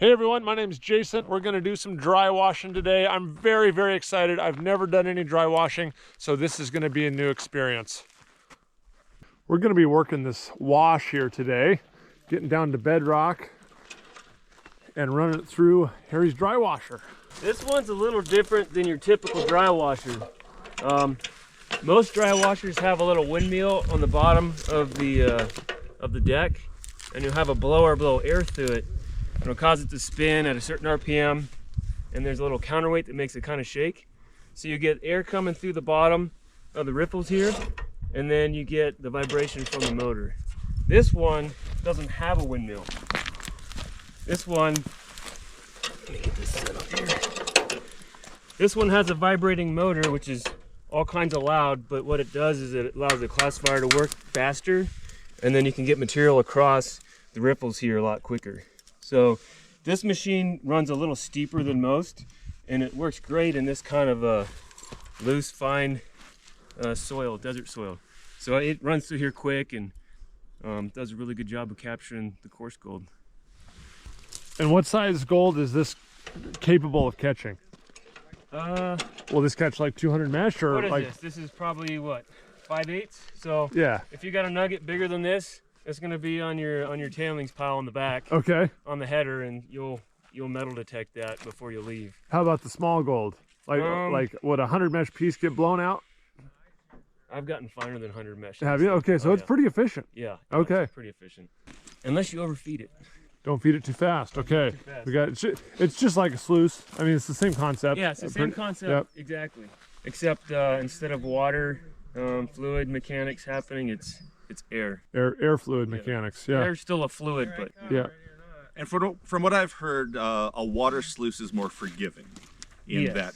Hey everyone, my name is Jason. We're going to do some dry washing today. I'm very, very excited. I've never done any dry washing, so this is going to be a new experience. We're going to be working this wash here today, getting down to Bedrock and running it through Harry's dry washer. This one's a little different than your typical dry washer. Most dry washers have a little windmill on the bottom of the deck, and you'll have a blower blow air through it. It'll cause it to spin at a certain RPM, and there's a little counterweight that makes it kind of shake. So you get air coming through the bottom of the riffles here, and then you get the vibration from the motor. This one doesn't have a windmill. This one, let me get this set up here. This one has a vibrating motor, which is all kinds of loud, but what it does is it allows the classifier to work faster, and then you can get material across the riffles here a lot quicker. So this machine runs a little steeper than most, and it works great in this kind of loose, fine soil, desert soil. So it runs through here quick and does a really good job of capturing the coarse gold. And what size gold is this capable of catching? Will this catch like 200 mesh or what is like? This? This is probably what, 5/8? So yeah. If you got a nugget bigger than this, it's going to be on your tailings pile on the back. Okay. On the header, and you'll metal detect that before you leave. How about the small gold? Like would a 100 mesh piece get blown out? I've gotten finer than 100 mesh. Have you? Okay, so it's pretty efficient. Yeah. Okay. It's pretty efficient. Unless you overfeed it. Don't feed it too fast. Okay. Too fast. We got it's just like a sluice. I mean, it's the same concept. Yeah, it's the same concept. Yep. Exactly. Except instead of water, fluid mechanics happening, it's air. Air fluid mechanics. Yeah. Air's still a fluid, but yeah. And from what I've heard, a water sluice is more forgiving in that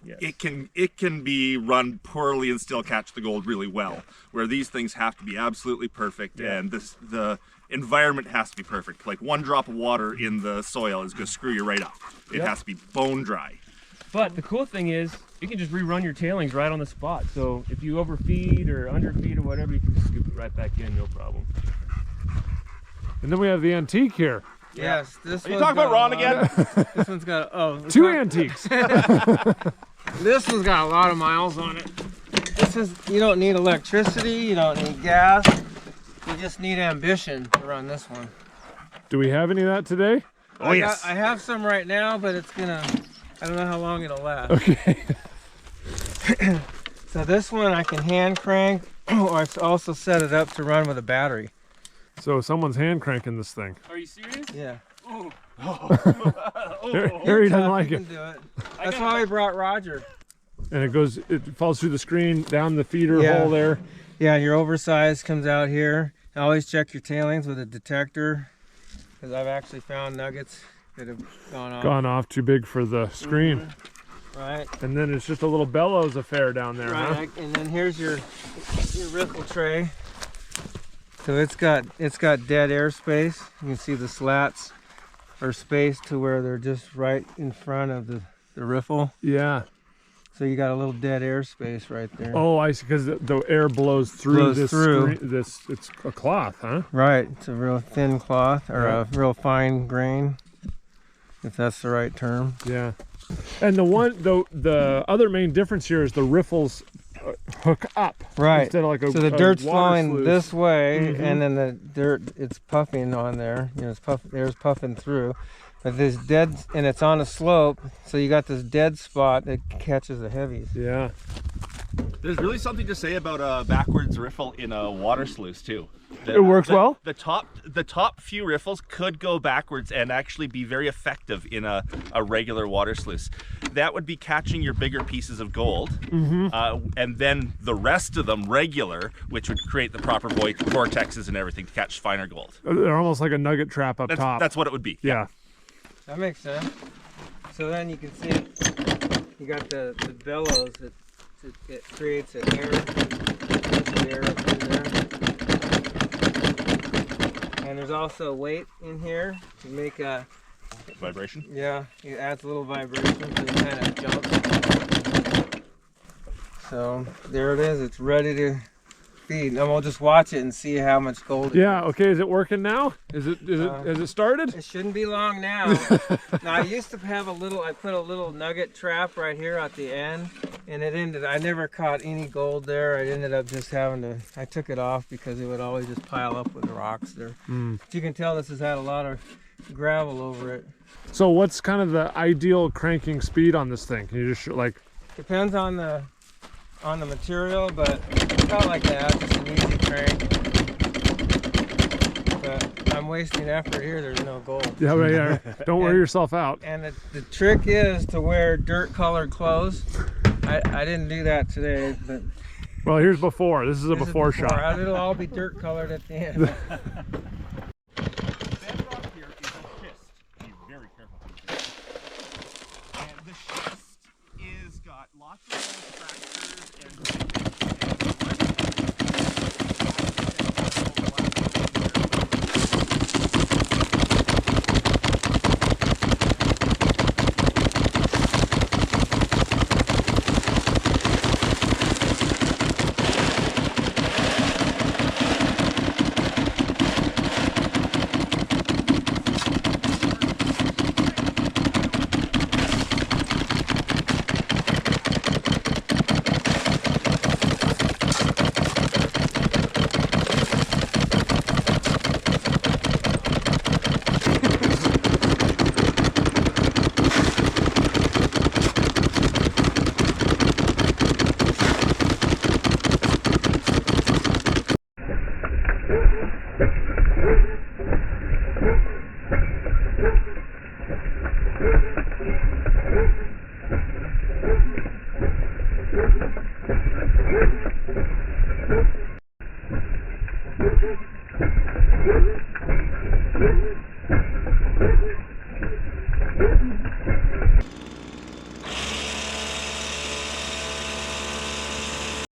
it can be run poorly and still catch the gold really well. Where these things have to be absolutely perfect, and the environment has to be perfect. Like one drop of water in the soil is going to screw you right up. It has to be bone dry. But the cool thing is, you can just rerun your tailings right on the spot. So if you overfeed or underfeed or whatever, you can just scoop it right back in, no problem. And then we have the antique here. Yes, this Are you talking about Ron again? This one's got two antiques. This one's got a lot of miles on it. You don't need electricity, you don't need gas. You just need ambition to run this one. Do we have any of that today? Oh yes. I have some right now, but I don't know how long it'll last. Okay. So this one I can hand crank, or I've also set it up to run with a battery. So someone's hand cranking this thing. Are you serious? Yeah. Oh. Harry doesn't like it. Do it. That's why we brought Roger. And it falls through the screen, down the feeder hole there. Yeah, your oversized comes out here. Always check your tailings with a detector, because I've actually found nuggets that have gone off Too big for the screen. Right. And then it's just a little bellows affair down there, right. Huh? And then here's your riffle tray. So it's got dead air space. You can see the slats are spaced to where they're just right in front of the riffle. Yeah. So you got a little dead air space right there. Oh, I see, because the air blows through it's a cloth, huh? Right. It's a real thin cloth, or a real fine grain, if that's the right term. Yeah. And the other main difference here is the riffles hook up. Right. Instead of like so the dirt's flowing sluice this way, and then the dirt, it's puffing on there. You know, air's puffing through. But this dead, and it's on a slope, so you got this dead spot that catches the heavies. Yeah. There's really something to say about a backwards riffle in a water sluice too. It works well. The top few riffles could go backwards and actually be very effective in a regular water sluice. That would be catching your bigger pieces of gold, and then the rest of them regular, which would create the proper vortexes and everything to catch finer gold. They're almost like a nugget trap up top. That's what it would be. Yeah. That makes sense. So then you can see you got the bellows that it creates an air up in there. And there's also weight in here to make a vibration. Yeah, it adds a little vibration so it kind of jumps. So there it is. It's ready to speed, and we'll just watch it and see how much gold. Yeah. Okay. Is it working now? Has it started? It shouldn't be long now. Now I used to have I put a little nugget trap right here at the end, and I never caught any gold there. I ended up just I took it off because it would always just pile up with the rocks there. But you can tell this has had a lot of gravel over it. So what's kind of the ideal cranking speed on this thing? Can you just Depends on the material, but about like that, just an easy crank. But I'm wasting effort here. There's no gold. Yeah. Don't wear yourself out. And the trick is to wear dirt colored clothes. I didn't do that today, but well, here's before. This is a before shot. It'll all be dirt colored at the end. Bedrock here is a schist. Be very careful. And the schist is got lots of little fractures and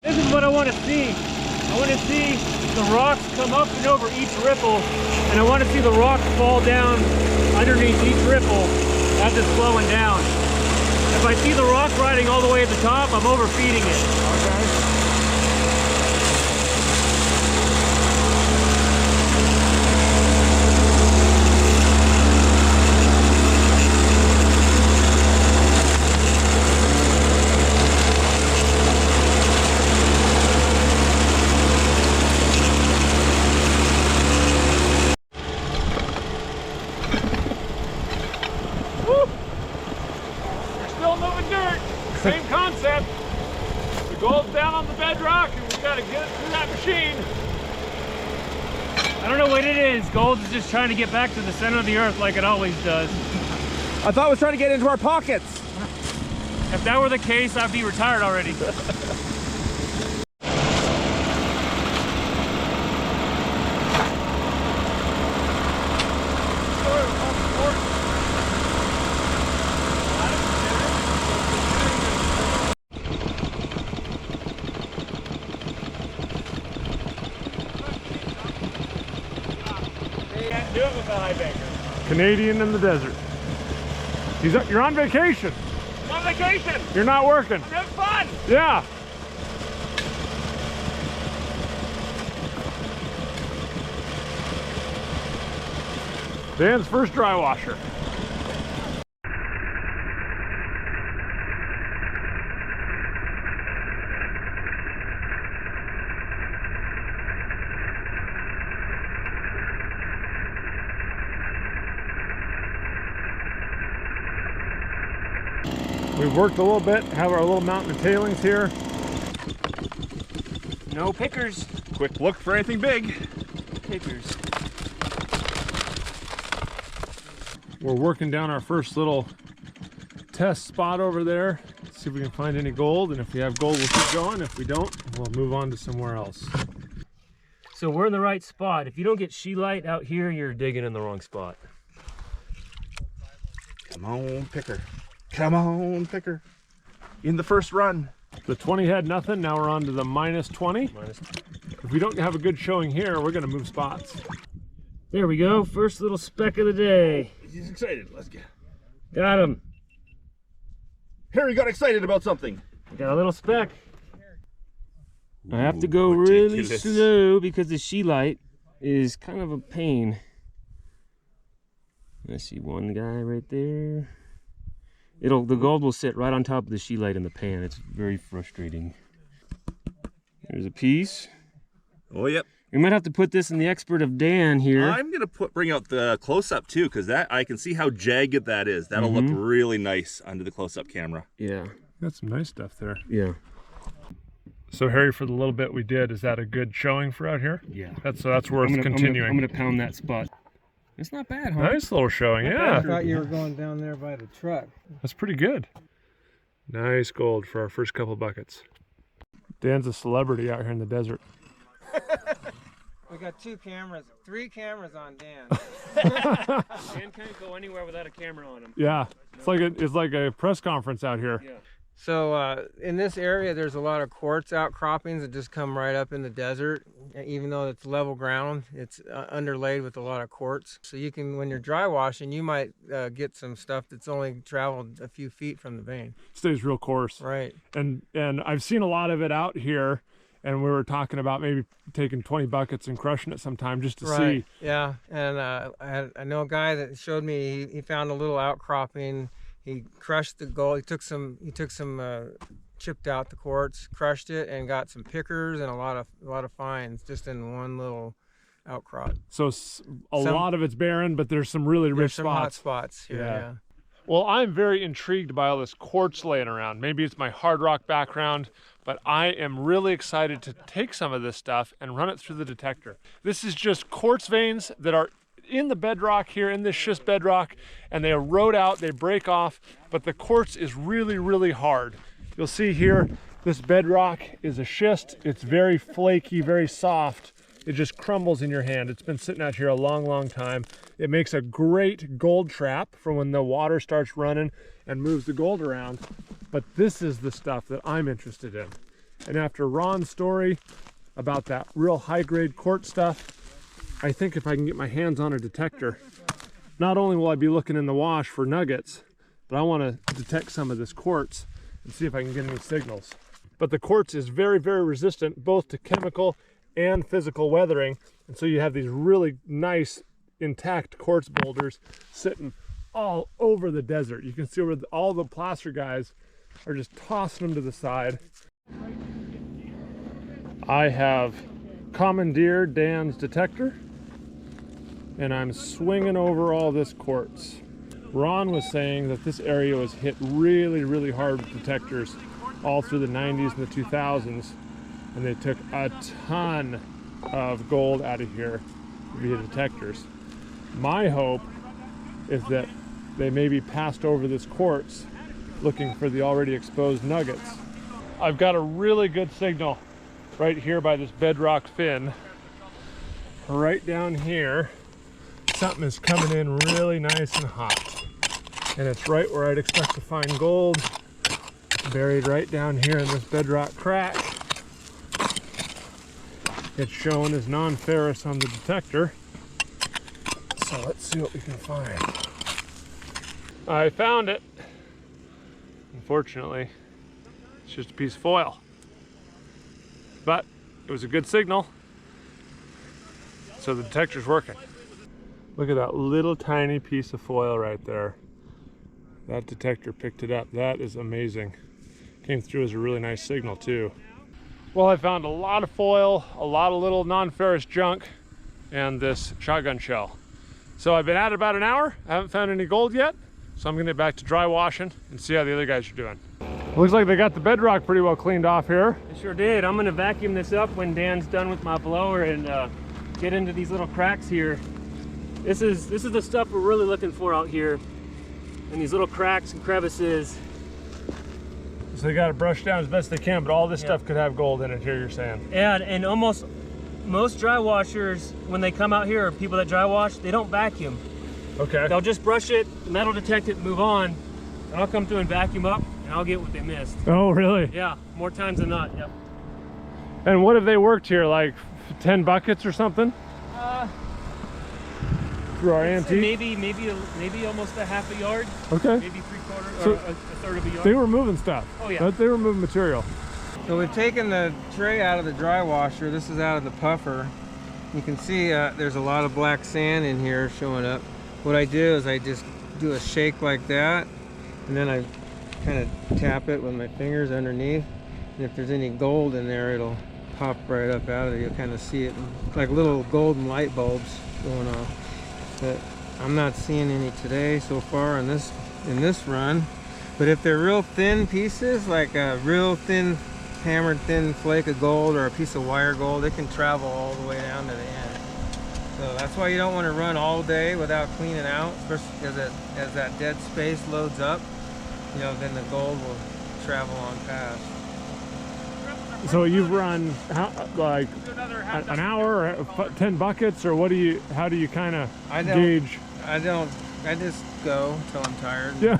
This is what I want to see. I want to see the rocks come up and over each ripple, and I want to see the rocks fall down underneath each ripple as it's flowing down. If I see the rock riding all the way at the top, I'm overfeeding it. Okay. Same concept. The gold's down on the bedrock and we gotta get it through that machine. I don't know what it is. Gold is just trying to get back to the center of the earth like it always does. I thought it was trying to get into our pockets. If that were the case, I'd be retired already. Can't do it with a high banker. Canadian in the desert. You're on vacation. I'm on vacation. You're not working. Have fun. Yeah. Dan's first dry washer. We've worked a little bit, have our little mountain of tailings here. No pickers. quick look for anything big. Pickers. We're working down our first little test spot over there. See if we can find any gold, and if we have gold, we'll keep going. If we don't, we'll move on to somewhere else. So we're in the right spot. If you don't get sheelite out here, you're digging in the wrong spot. Come on, picker. Come on, picker. In the first run. The 20 had nothing. Now we're on to the minus 20. If we don't have a good showing here, we're going to move spots. There we go. First little speck of the day. He's excited. Let's go. Got him. Harry got excited about something. Got a little speck. I have to go really slow because the she light is kind of a pain. I see one guy right there. The gold will sit right on top of the she light in the pan. It's very frustrating. There's a piece. Oh, yep. We might have to put this in the expert of Dan here. I'm gonna bring out the close-up too, because I can see how jagged that is. That'll look really nice under the close-up camera. Yeah. Got some nice stuff there. Yeah. So Harry, for the little bit we did, is that a good showing for out here? Yeah. That's worth continuing. I'm gonna pound that spot. It's not bad, huh? Nice little showing, I yeah. thought you were going down there by the truck. That's pretty good. Nice gold for our first couple buckets. Dan's a celebrity out here in the desert. We got 3 cameras on Dan. Dan can't go anywhere without a camera on him. Yeah, it's like a press conference out here. Yeah. So in this area, there's a lot of quartz outcroppings that just come right up in the desert. Even though it's level ground, it's underlaid with a lot of quartz. So you can, when you're dry washing, you might get some stuff that's only traveled a few feet from the vein. Stays real coarse. Right. And I've seen a lot of it out here, and we were talking about maybe taking 20 buckets and crushing it sometime just to see. Yeah, and I know a guy that showed me he found a little outcropping. He crushed the gold. He took some chipped out the quartz, crushed it, and got some pickers and a lot of fines just in one little outcrop. So a lot of it's barren, but there's some really rich some spots. hot spots here. Yeah. Well, I'm very intrigued by all this quartz laying around. Maybe it's my hard rock background, but I am really excited to take some of this stuff and run it through the detector. This is just quartz veins that are in the bedrock here, in this schist bedrock, and they erode out, they break off, but the quartz is really, really hard. You'll see here, this bedrock is a schist. It's very flaky, very soft. It just crumbles in your hand. It's been sitting out here a long, long time. It makes a great gold trap for when the water starts running and moves the gold around. But this is the stuff that I'm interested in. And after Ron's story about that real high-grade quartz stuff, I think if I can get my hands on a detector, not only will I be looking in the wash for nuggets, but I want to detect some of this quartz and see if I can get any signals. But the quartz is very, very resistant both to chemical and physical weathering, and so you have these really nice intact quartz boulders sitting all over the desert. You can see where all the placer guys are just tossing them to the side. I have commandeered Dan's detector, and I'm swinging over all this quartz. Ron was saying that this area was hit really, really hard with detectors all through the 90s and the 2000s, and they took a ton of gold out of here via detectors. My hope is that they maybe passed over this quartz looking for the already exposed nuggets. I've got a really good signal right here by this bedrock fin. Right down here, something is coming in really nice and hot. And it's right where I'd expect to find gold, buried right down here in this bedrock crack. It's shown as non-ferrous on the detector. So let's see what we can find. I found it. Unfortunately, it's just a piece of foil. But it was a good signal. So the detector's working. Look at that little tiny piece of foil right there. That detector picked it up. That is amazing. Came through as a really nice signal too. Well, I found a lot of foil, a lot of little non-ferrous junk, and this shotgun shell. So I've been at it about an hour. I haven't found any gold yet. So I'm gonna get back to dry washing and see how the other guys are doing. Looks like they got the bedrock pretty well cleaned off here. I sure did. I'm gonna vacuum this up when Dan's done with my blower and get into these little cracks here. This is the stuff we're really looking for out here. And these little cracks and crevices. So they got it brushed down as best they can, but all this stuff could have gold in it here, you're saying? Yeah, and almost most dry washers, when they come out here, or people that dry wash, they don't vacuum. Okay. They'll just brush it, the metal detect it, and move on. And I'll come through and vacuum up, and I'll get what they missed. Oh, really? Yeah, more times than not, yep. And what have they worked here, like 10 buckets or something? Through our antique? Maybe almost a half a yard. Okay. Maybe 3/4 So or a third of a yard. they were moving stuff. Oh yeah. They were moving material. So we've taken the tray out of the dry washer. This is out of the puffer. You can see there's a lot of black sand in here showing up. What I do is I just do a shake like that, and then I kind of tap it with my fingers underneath. And if there's any gold in there, it'll pop right up out of it. You'll kind of see it like little golden light bulbs going off. But I'm not seeing any today so far in this run. But if they're real thin pieces, like a real thin, hammered thin flake of gold or a piece of wire gold, it can travel all the way down to the end. So that's why you don't want to run all day without cleaning out, especially as that dead space loads up. You know, then the gold will travel on past. So you've run like an hour, 10 buckets, or what do you? How do you kind of gauge? I just go until I'm tired. Yeah.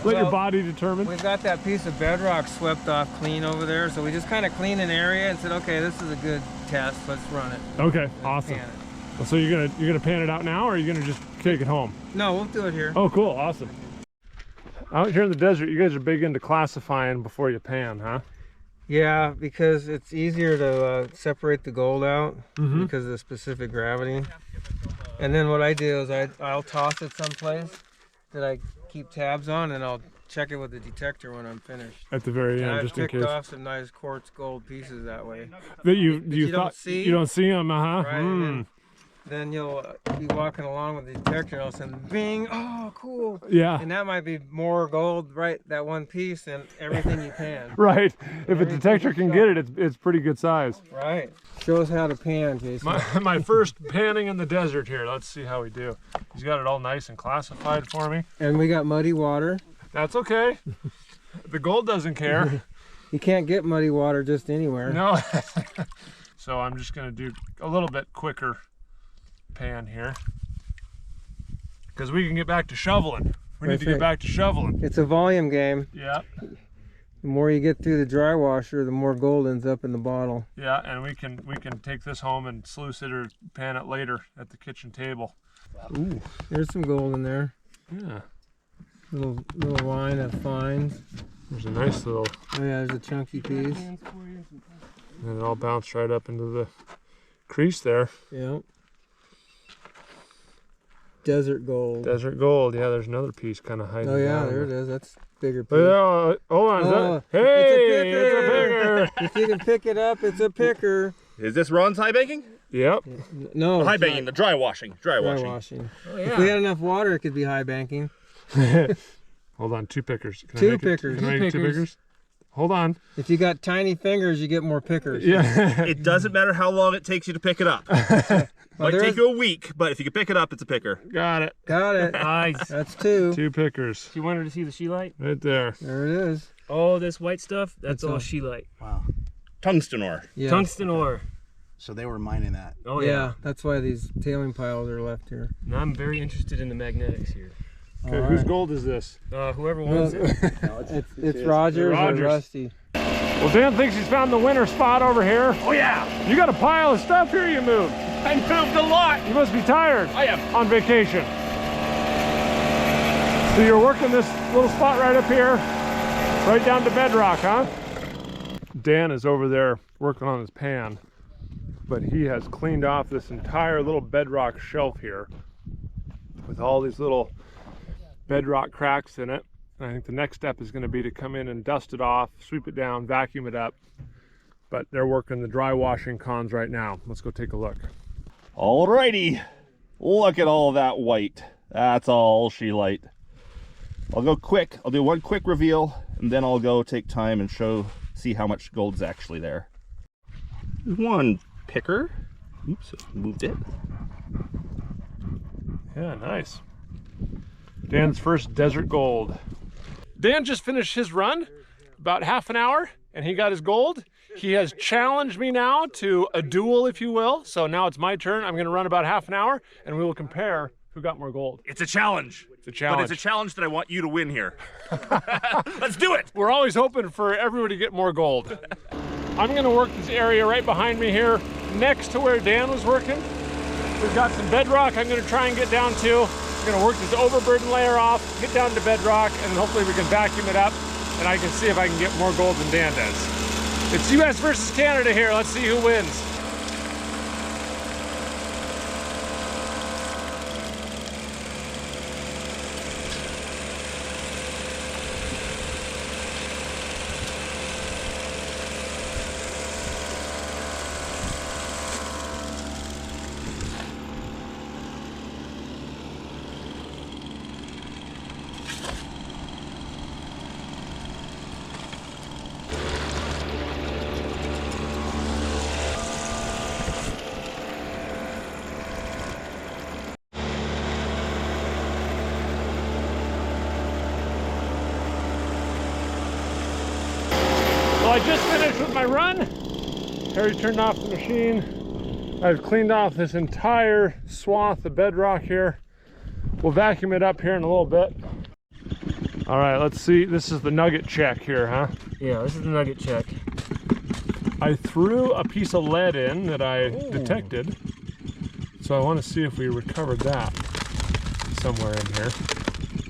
Let your body determine. We've got that piece of bedrock swept off clean over there, so we just kind of cleaned an area and said, okay, this is a good test. Let's run it. Okay, awesome. So you're gonna pan it out now, or are you gonna just take it home? No, we'll do it here. Oh, cool, awesome. Out here in the desert, you guys are big into classifying before you pan, huh? Yeah, because it's easier to separate the gold out because of the specific gravity. And then what I do is I'll toss it someplace that I keep tabs on, and I'll check it with the detector when I'm finished. At the very end, just in case. I've picked off some nice quartz gold pieces that way. That you don't see them, Right, then you'll be walking along with the detector, and all of a sudden, bing! Oh, cool! Yeah. And that might be more gold, right? That one piece, than everything you pan. Right. If a detector can get it, it's pretty good size. Right. Show us how to pan, Jason. My first panning in the desert here. Let's see how we do. He's got it all nice and classified for me. And we got muddy water. That's okay. The gold doesn't care. You can't get muddy water just anywhere. No. So I'm just going to do a little bit quicker pan here, because we can get back to shoveling. We need to get back to shoveling. It's a volume game. Yeah. The more you get through the dry washer, the more gold ends up in the bottle. Yeah, and we can take this home and sluice it or pan it later at the kitchen table. Ooh, there's some gold in there. Yeah. Little line of fines. There's a nice little. Oh yeah, there's a chunky piece. And it all bounced right up into the crease there. Yep. Desert gold. Desert gold. Yeah, there's another piece kind of hiding. Oh yeah, down there it is. That's bigger piece. Hold on. Hey, it's a picker. If you can pick it up, it's a picker. Is this Ron's high banking? Yep. No. High banking, the dry washing. Dry washing. Oh, yeah. If we had enough water, it could be high banking. Hold on, two pickers. Two pickers. Can I make two pickers? Hold on. If you got tiny fingers, you get more pickers. Yeah. It doesn't matter how long it takes you to pick it up. Well, Might take you a week, but if you can pick it up, it's a picker. Got it. Got it. Nice. That's two. Two pickers. You wanted to see the sheelite? Right there. There it is. All this white stuff, that's all all. sheelite. Wow. Tungsten ore. Yeah. Tungsten ore. So they were mining that. Oh Yeah, yeah. that's why these tailing piles are left here. And I'm very interested in the magnetics here. Okay, All whose right. gold is this? Whoever wants it. It's Rogers or Rogers. Rusty. Well, Dan thinks he's found the winter spot over here. Oh yeah, You got a pile of stuff here you moved. I moved a lot. You must be tired. I am. On vacation. So you're working this little spot right up here, right down to Bedrock, huh? Dan is over there working on his pan, but he has cleaned off this entire little bedrock shelf here with all these little bedrock cracks in it. And I think the next step is going to be to come in and dust it off, sweep it down, vacuum it up. But they're working the dry washing cons right now. Let's go take a look. Alrighty, look at all that white. That's all sheelite. I'll go quick. I'll do one quick reveal, and then I'll go take time and see how much gold's actually there. One picker. Oops, moved it. Yeah, nice. Dan's first desert gold. Dan just finished his run, about half an hour, and he got his gold. He has challenged me now to a duel, if you will. So now it's my turn. I'm going to run about half an hour, and we will compare who got more gold. It's a challenge. It's a challenge. But it's a challenge that I want you to win here. Let's do it. We're always hoping for everybody to get more gold. I'm going to work this area right behind me here, next to where Dan was working. We've got some bedrock I'm going to try and get down to. I'm going to work this overburden layer off, get down to bedrock, and then hopefully we can vacuum it up and I can see if I can get more gold than Dan does. It's US versus Canada here. Let's see who wins. Well, I just finished with my run. Harry turned off the machine. I've cleaned off this entire swath of bedrock here. We'll vacuum it up here in a little bit. All right, let's see. This is the nugget check here, huh? Yeah, this is the nugget check. I threw a piece of lead in that I detected. So I want to see if we recovered that somewhere in here.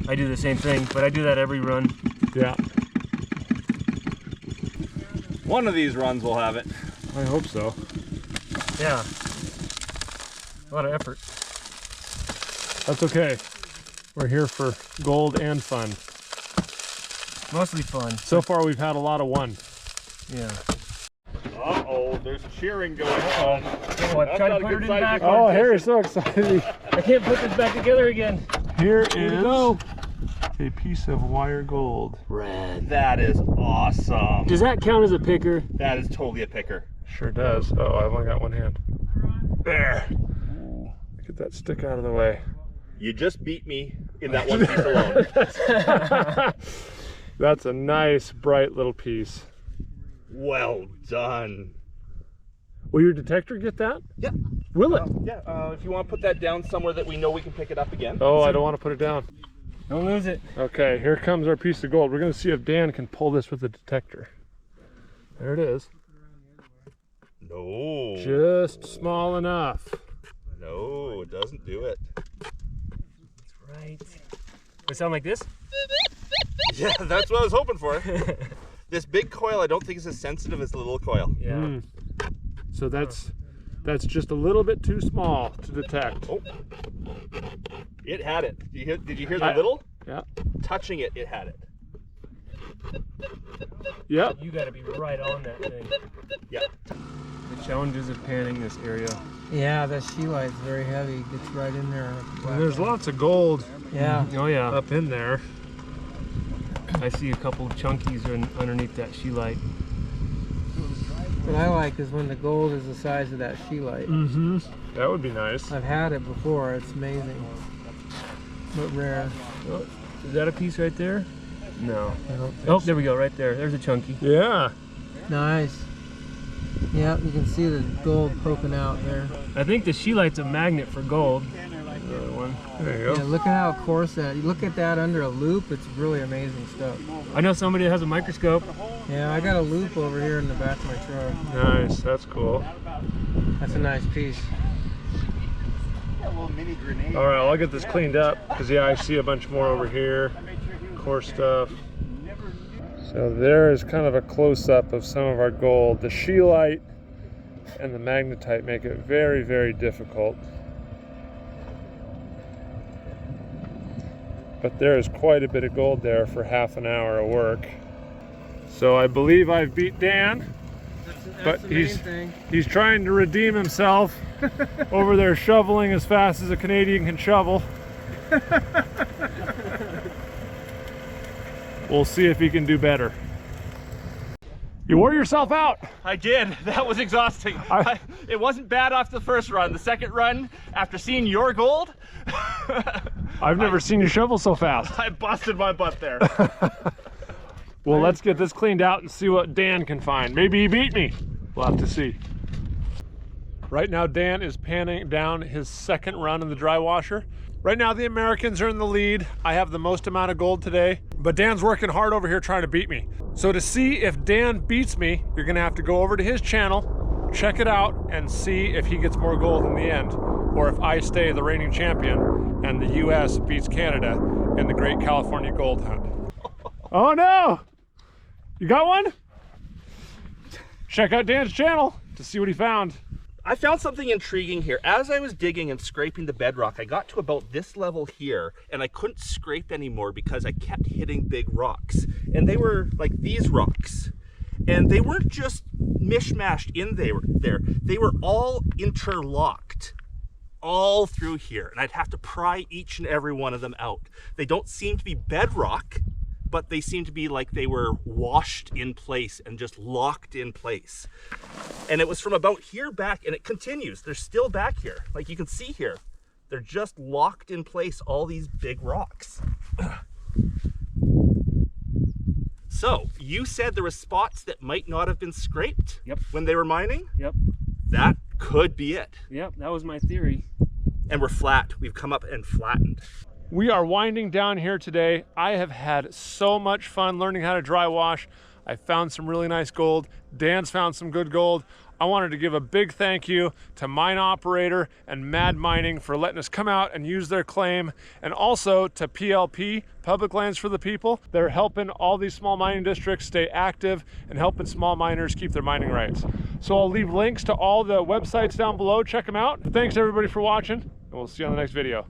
I do the same thing, but I do that every run. Yeah. One of these runs will have it. I hope so. Yeah. A lot of effort. That's okay. We're here for gold and fun. Mostly fun. So far we've had a lot of one. Yeah. Uh-oh, there's cheering going on. Oh, I tried to put it in back. Oh, Harry's so excited. I can't put this back together again. Here is a piece of wire gold. Red. That is awesome. Does that count as a picker? That is totally a picker. Sure does. Oh, I've only got one hand. There. Get that stick out of the way. You just beat me in that one piece alone. That's a nice, bright little piece. Well done. Will your detector get that? Yeah. Will it? Yeah, if you want to put that down somewhere that we know we can pick it up again. Oh, I don't want to put it down. Don't lose it. Okay, here comes our piece of gold. We're going to see if Dan can pull this with the detector. There it is. No. Just small enough. No, it doesn't do it. That's right. Does it sound like this? Yeah, that's what I was hoping for. This big coil I don't think is as sensitive as the little coil. Yeah. So that's just a little bit too small to detect. Oh. It had it. Did you hear the little? Yeah. Touching it, it had it. Yep. You got to be right on that thing. Yeah. The challenges of panning this area. Yeah, that shelight's very heavy. It gets right in there. And there's lots of gold Yeah. Oh yeah. up in there. I see a couple chunkies underneath that sheelight. What I like is when the gold is the size of that sheelight. Mm-hmm. That would be nice. I've had it before. It's amazing, but rare. Oh, is that a piece right there? No. I don't think Oh, so. there we go. Right there. There's a chunky. Yeah. Nice. Yep, you can see the gold poking out there. I think the shelight's a magnet for gold. The other one. There you go. Yeah, look at how coarse that. You look at that under a loop. It's really amazing stuff. I know somebody that has a microscope. Yeah, I got a loop over here in the back of my truck. Nice. That's cool. That's a nice piece. All right, I'll get this cleaned up because yeah, I see a bunch more over here. Coarse stuff. So there is kind of a close-up of some of our gold. The scheelite and the magnetite make it very, very difficult. But there is quite a bit of gold there for half an hour of work. So I believe I've beat Dan, but he's trying to redeem himself over there shoveling as fast as a Canadian can shovel. We'll see if he can do better. You wore yourself out. I did. That was exhausting. It wasn't bad off the first run. The second run, after seeing your gold, I've never seen you shovel so fast. I busted my butt there. Well, let's get this cleaned out and see what Dan can find. Maybe he beat me. We'll have to see. Right now, Dan is panning down his second run in the dry washer. Right now, the Americans are in the lead. I have the most amount of gold today, but Dan's working hard over here trying to beat me. So to see if Dan beats me, you're gonna have to go over to his channel, check it out, and see if he gets more gold in the end, or if I stay the reigning champion and the US beats Canada in the Great California Gold Hunt. Oh no! You got one? Check out Dan's channel to see what he found. I found something intriguing here. As I was digging and scraping the bedrock, I got to about this level here, and I couldn't scrape anymore because I kept hitting big rocks. And they were like these rocks. And they weren't just mishmashed in there. They were all interlocked all through here. And I'd have to pry each and every one of them out. They don't seem to be bedrock, but they seem to be like they were washed in place and just locked in place. And it was from about here back, and it continues. They're still back here. Like you can see here, they're just locked in place, all these big rocks. So you said there were spots that might not have been scraped. Yep. When they were mining? Yep. That could be it. Yep, that was my theory. And we're flat. We've come up and flattened. We are winding down here today. I have had so much fun learning how to dry wash. I found some really nice gold. Dan's found some good gold. I wanted to give a big thank you to Mine Operator and Mad Mining for letting us come out and use their claim, and also to PLP, Public Lands for the People. They're helping all these small mining districts stay active and helping small miners keep their mining rights. So I'll leave links to all the websites down below. Check them out. Thanks everybody for watching, and we'll see you on the next video.